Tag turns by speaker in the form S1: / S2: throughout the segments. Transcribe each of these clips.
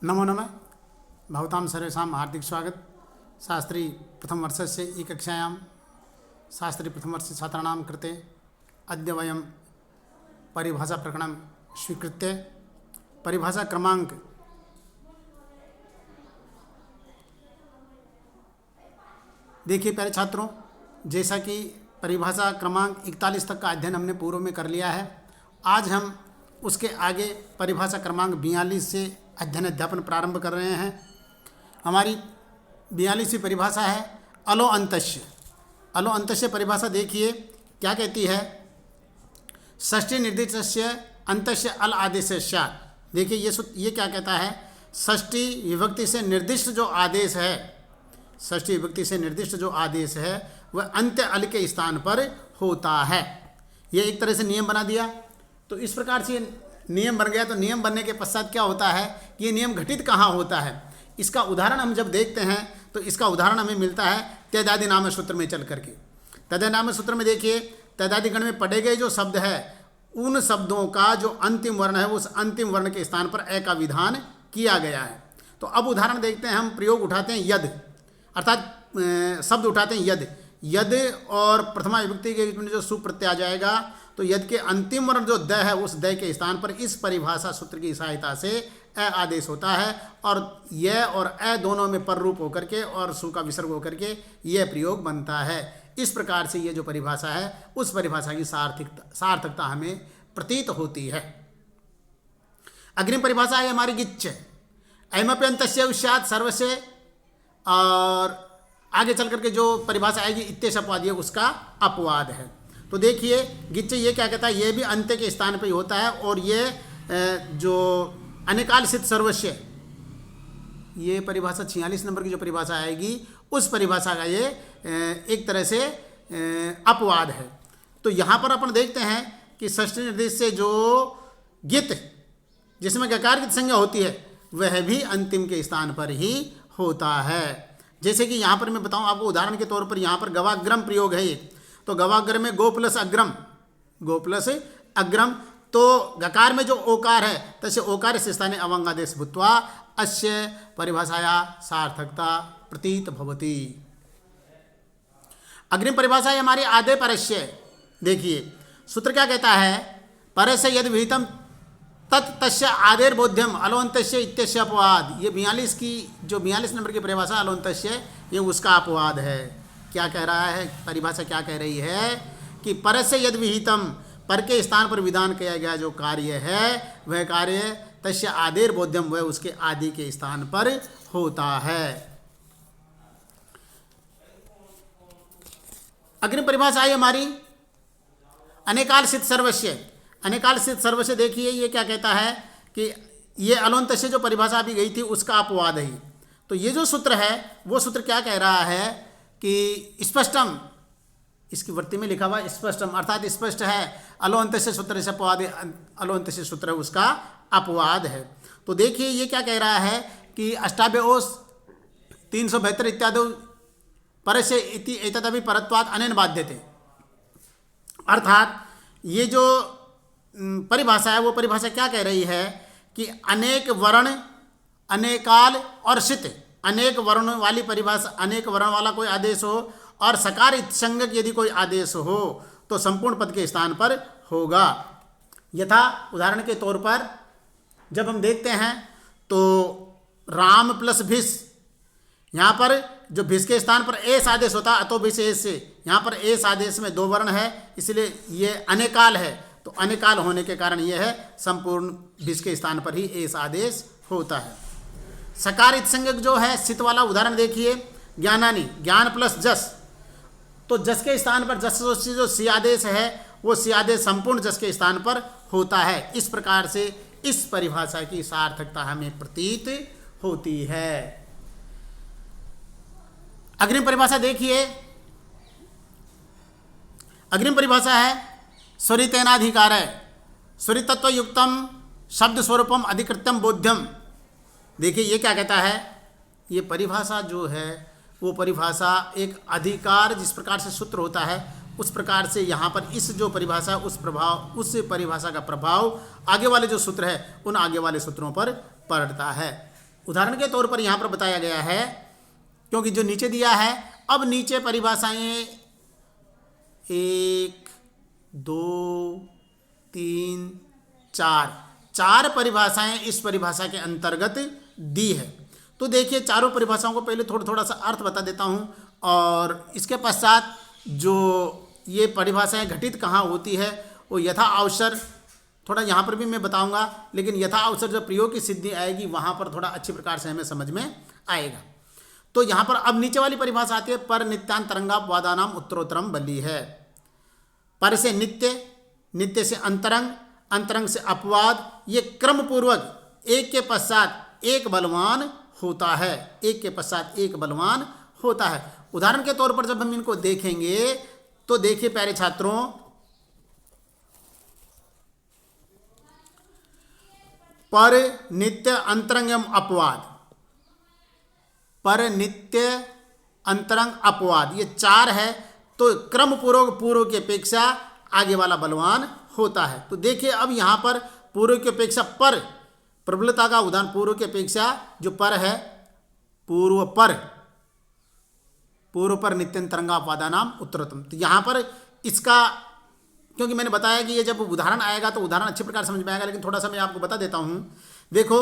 S1: नमो नमः। भवतां सर्वेषां हार्दिक स्वागत। शास्त्री प्रथमवर्षस्य ई-कक्षायां शास्त्रीप्रथमवर्षछात्राणां कृते अद्य वयं परिभाषाप्रकरणं स्वीकृत्य परिभाषा क्रमांक देखिए प्यारे छात्रों, जैसा कि परिभाषा क्रमांक 41 तक का अध्ययन हमने पूर्व में कर लिया है। आज हम उसके आगे परिभाषा क्रमांक 42 से अध्ययन अध्यापन प्रारंभ कर रहे हैं। हमारी 42वीं परिभाषा है अलो अंतस्य। अलो अंतस्य परिभाषा देखिए क्या कहती है। षष्ठी निर्दिष्टस्य अंतस्य अल आदेशस्य स्यात्। देखिए ये क्या कहता है। षष्ठी विभक्ति से निर्दिष्ट जो आदेश है, षष्ठी विभक्ति से निर्दिष्ट जो आदेश है वह अंत्य अल के स्थान पर होता है। ये एक तरह से नियम बना दिया। तो इस प्रकार से नियम बन गया। तो नियम बनने के पश्चात क्या होता है कि ये नियम घटित कहाँ होता है। इसका उदाहरण हम जब देखते हैं तो इसका उदाहरण हमें मिलता है तैदादि नाम सूत्र में चल करके। तैदादि नाम सूत्र में देखिए, तैदादि गण में पढ़े गए जो शब्द है उन शब्दों का जो अंतिम वर्ण है उस अंतिम वर्ण के स्थान पर ए का विधान किया गया है। तो अब उदाहरण देखते हैं। हम प्रयोग उठाते हैं यद, अर्थात शब्द उठाते हैं यद। यद और प्रथमा विभक्ति के बीच में जो सु प्रत्यय आ जाएगा तो यद के अंतिम वर्ण जो द है उस द के स्थान पर इस परिभाषा सूत्र की सहायता से अ आदेश होता है और य और अ दोनों में पर रूप होकर के और सु का विसर्ग होकर के यह प्रयोग बनता है। इस प्रकार से ये जो परिभाषा है उस परिभाषा की सार्थकता हमें प्रतीत होती है। अग्रिम परिभाषा है हमारी गिच्छ। अयमपि अंतस्य स्यात् सर्वस्य, और आगे चल करके जो परिभाषा आएगी इत्येष अपवाद, ये उसका अपवाद है। तो देखिए गिच्छ ये क्या कहता है, ये भी अंत्य के स्थान पर ही होता है और ये जो अनेकाल सिद्ध सर्वस्य, ये परिभाषा 46 नंबर की जो परिभाषा आएगी उस परिभाषा का ये एक तरह से अपवाद है। तो यहाँ पर अपन देखते हैं कि षष्ठी निर्देश से जो गित जिसमें गकार की संज्ञा होती है वह भी अंतिम के स्थान पर ही होता है। जैसे कि यहाँ पर मैं बताऊँ आपको उदाहरण के तौर पर, यहाँ पर गवाग्रम प्रयोग है एक। तो गवाग्रम में गो प्लस अग्रम, गो प्लस अग्रम। तो गकार में जो ओकार है तस्य ओकार से स्थाने अवंगादेश भूत्वा अस्य परिभाषाया सार्थकता प्रतीत भवति। अग्रिम परिभाषा है हमारी आदे परस्य। देखिए सूत्र क्या कहता है, परस्य यद विहितम तत् तस्य आदेर बोध्यम अलोन्तस्य इत्यस्य अपवाद। ये 42 नंबर की परिभाषा अलोन्तस्य, ये उसका अपवाद है। क्या कह रहा है परिभाषा, क्या कह रही है कि परस्य यद विहितम, पर के स्थान पर विधान किया गया जो कार्य है वह कार्य तस्य आदेर बोध्यम, वह उसके आदि के स्थान पर होता है। अग्रिम परिभाषा आई हमारी अनेकाल सिद्ध सर्वस्य। अनेकाल सिद्ध सर्वस्य देखिए ये क्या कहता है कि ये अलोन्तस्य जो परिभाषा अभी गई थी उसका अपवाद है। तो ये जो सूत्र है वो सूत्र क्या कह रहा है कि स्पष्टम, इसकी वृत्ति में लिखा हुआ स्पष्टम, अर्थात स्पष्ट है। अलोन्तस्य सूत्र से अपवाद, अलोन्तस्य सूत्र उसका अपवाद है। तो देखिए ये क्या कह रहा है कि अष्टाभ्योस 372 इत्यादि परस्य इति एतदपि परत्वात् अनेन बाध्यते। अर्थात ये जो परिभाषा है वो परिभाषा क्या कह रही है कि अनेक वर्ण, अनेकाल और सित, अनेक वर्ण वाली परिभाषा, अनेक वर्ण वाला कोई आदेश हो और सकार संज्ञक यदि कोई आदेश हो तो संपूर्ण पद के स्थान पर होगा। यथा उदाहरण के तौर पर जब हम देखते हैं तो राम प्लस भिस, यहाँ पर जो भिस के स्थान पर एस आदेश होता है अतो भिस एस से, यहाँ पर एस आदेश में दो वर्ण है इसलिए ये अनेकाल है। तो अनेकाल होने के कारण यह है संपूर्ण भिस के स्थान पर ही एस आदेश होता है। सकारित संज्ञक जो है सित वाला उदाहरण देखिए, ज्ञानानी, ज्ञान प्लस जस, तो जस के स्थान पर जस जो सी आदेश है वो सी आदेश संपूर्ण जस के स्थान पर होता है। इस प्रकार से इस परिभाषा की सार्थकता हमें प्रतीत होती है। अग्रिम परिभाषा देखिए, अग्रिम परिभाषा है स्वरितेनाधिकार है। स्वरितत्व युक्तम शब्द स्वरूपम अधिकृत्यम बोध्यम। देखिए ये क्या कहता है, ये परिभाषा जो है वो परिभाषा एक अधिकार जिस प्रकार से सूत्र होता है उस प्रकार से यहाँ पर इस जो परिभाषा उस परिभाषा का प्रभाव आगे वाले जो सूत्र है उन आगे वाले सूत्रों पर पड़ता है। उदाहरण के तौर पर यहाँ पर बताया गया है, क्योंकि जो नीचे दिया है, अब नीचे परिभाषाएं 1 2 3 4 परिभाषाएं इस परिभाषा के अंतर्गत दी है। तो देखिए चारों परिभाषाओं को पहले थोड़ा सा अर्थ बता देता हूँ, और इसके पश्चात जो ये परिभाषाएं घटित कहाँ होती है वो यथा अवसर थोड़ा यहाँ पर भी मैं बताऊंगा, लेकिन यथा अवसर जब प्रयोग की सिद्धि आएगी वहाँ पर थोड़ा अच्छी प्रकार से हमें समझ में आएगा। तो यहाँ पर अब नीचे वाली परिभाषा आती है, पर नित्यांतरंगापवादानाम उत्तरोत्तरम बली है। पर से नित्य, नित्य से अंतरंग, अंतरंग से अपवाद, ये क्रम पूर्वक एक के पश्चात एक बलवान होता है, एक के पश्चात एक बलवान होता है। उदाहरण के तौर पर जब हम इनको देखेंगे तो देखिए प्यारे छात्रों, पर नित्य अंतरंग एवं अपवाद, पर नित्य अंतरंग अपवाद, ये 4 है। तो क्रम पूर्वक पूर्व की अपेक्षा आगे वाला बलवान होता है। तो देखिए अब यहाँ पर पूर्व की अपेक्षा पर, प्रबलता का उदाहरण पूर्व की अपेक्षा जो पर है, पूर्व पर नित्यंतरंगापवादानाम उत्तरोत्तरम। तो यहाँ पर इसका, क्योंकि मैंने बताया कि ये जब उदाहरण आएगा तो उदाहरण अच्छी प्रकार समझ में आएगा, लेकिन थोड़ा सा मैं आपको बता देता हूँ। देखो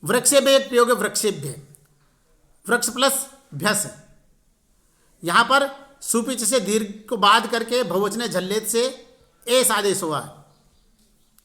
S1: वृक्षेभ्य एक प्रयोग है, वृक्षेभ्य, वृक्ष प्लस भ्यस, यहाँ पर सुपिच से दीर्घ को बाध करके बहुवचने झल्लेत से एस आदेश हुआ है।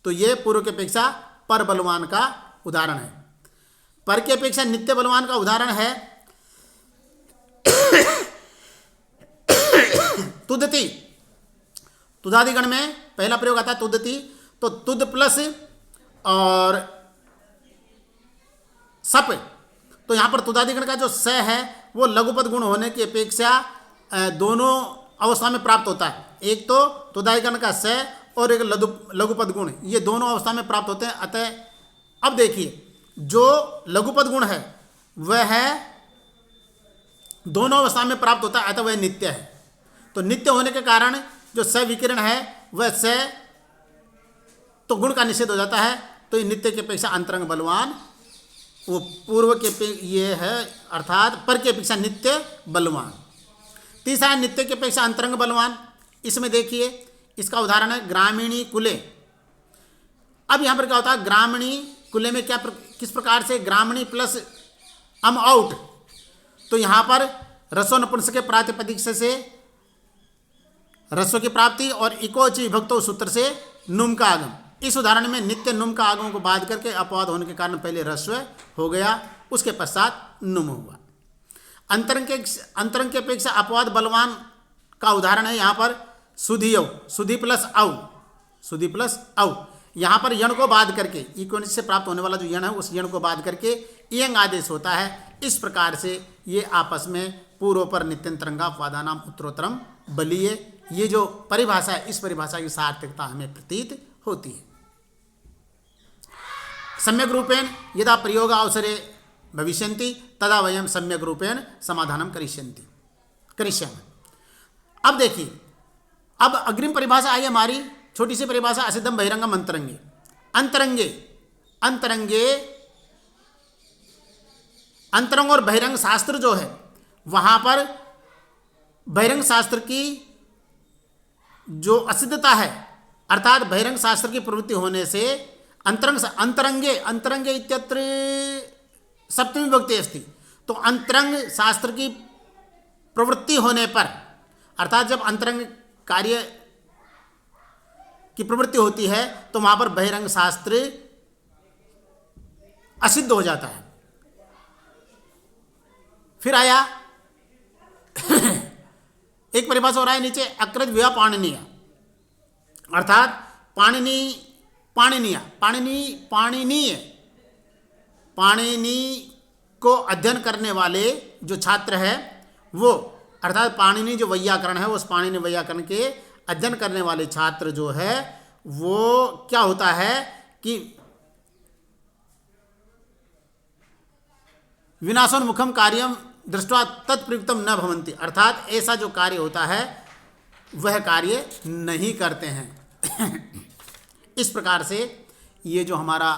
S1: तो ये पूर्व की अपेक्षा पर बलवान का उदाहरण है। पर की अपेक्षा नित्य बलवान का उदाहरण है तुदति। तुदादिगण में पहला प्रयोग आता है तुदति, तो तुद प्लस और सप। तो यहाँ पर तुदादिगण का जो स है वो लघुपद गुण होने की अपेक्षा दोनों अवस्था में प्राप्त होता है। एक तो तुदादिगण का स और एक लघुपद गुण, ये दोनों अवस्था में प्राप्त होते हैं। अतः अब देखिए जो लघुपद गुण है वह है दोनों अवस्था में प्राप्त होता है, अतः वह नित्य है। तो नित्य होने के कारण जो स विकिरण है वह स तो गुण का निषेध हो जाता है। तो ये नित्य की अपेक्षा अंतरंग बलवान, वो पूर्व के ये है, अर्थात पर की अपेक्षा नित्य बलवान। तीसरा है नित्य की अपेक्षा अंतरंग बलवान। इसमें देखिए इसका उदाहरण है ग्रामीणी कुले। अब यहाँ पर क्या होता है, ग्रामीणी कुले में क्या किस प्रकार से ग्रामीणी प्लस अम आउट, तो यहाँ पर रसो नपुंसक के प्रातिपदिक से रस्व की प्राप्ति और इकोच विभक्तो सूत्र से नुम का आगम। इस उदाहरण में नित्य नुम का आगम को बाध करके अपवाद होने के कारण पहले रस्व हो गया, उसके पश्चात नुम हुआ। अंतरंग के अपेक्षा अपवाद बलवान का उदाहरण है यहाँ पर सुधियौ, सुधि प्लस औ, सुधि प्लस औ। यहाँ पर यण को बाध करके, इकोनिस से प्राप्त होने वाला जो यण है उस यण को बाध करके इयंग आदेश होता है। इस प्रकार से ये आपस में पूर्व पर नित्यंतरंगापवादानाम उत्तरोत्तरम बलीय, ये जो परिभाषा है इस परिभाषा की सार्थकता हमें प्रतीत होती है। सम्यक रूपेण यदा प्रयोग अवसरे भविष्यन्ति तदा वयम सम्यक रूपेण समाधानम करिष्यामः। अब देखिए, अब अग्रिम परिभाषा आई हमारी छोटी सी परिभाषा, असिद्धम बहिरंगम अंतरंगे। अंतरंगे अंतरंग और बहिरंग शास्त्र जो है वहाँ पर बहिरंग शास्त्र की जो असिद्धता है, अर्थात बहिरंग शास्त्र की प्रवृत्ति होने से अंतरंगे इत्यत्र सप्तमी विभक्ति अस्ति। तो अंतरंग शास्त्र की प्रवृत्ति होने पर, अर्थात जब अंतरंग कार्य की प्रवृत्ति होती है तो वहाँ पर बहिरंग शास्त्र असिद्ध हो जाता है। फिर आया एक परिभाषा हो रहा है नीचे, अकृत विवा पाणिनीय, अर्थात पाणिनी को अध्ययन करने वाले जो छात्र है वो, अर्थात पाणिनी जो वैयाकरण है उस पाणिनी वैयाकरण के अध्ययन करने वाले छात्र जो है वो क्या होता है कि विनाशोन्मुखम कार्यम दृष्ट्वा तत्प्रयुक्तम न भवन्ति, अर्थात ऐसा जो कार्य होता है वह कार्य नहीं करते हैं। इस प्रकार से ये जो हमारा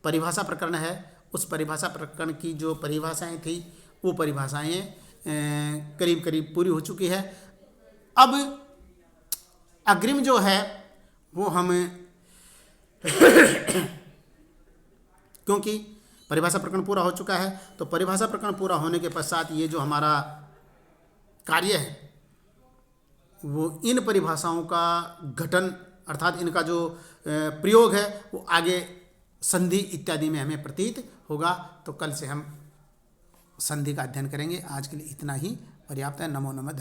S1: परिभाषा प्रकरण है, उस परिभाषा प्रकरण की जो परिभाषाएं थी वो परिभाषाएं करीब करीब पूरी हो चुकी है। अब अग्रिम जो है वो हम क्योंकि परिभाषा प्रकरण पूरा हो चुका है, तो परिभाषा प्रकरण पूरा होने के पश्चात ये जो हमारा कार्य है वो इन परिभाषाओं का गठन अर्थात इनका जो प्रयोग है वो आगे संधि इत्यादि में हमें प्रतीत होगा। तो कल से हम संधि का अध्ययन करेंगे। आज के लिए इतना ही पर्याप्त है। नमो नमः।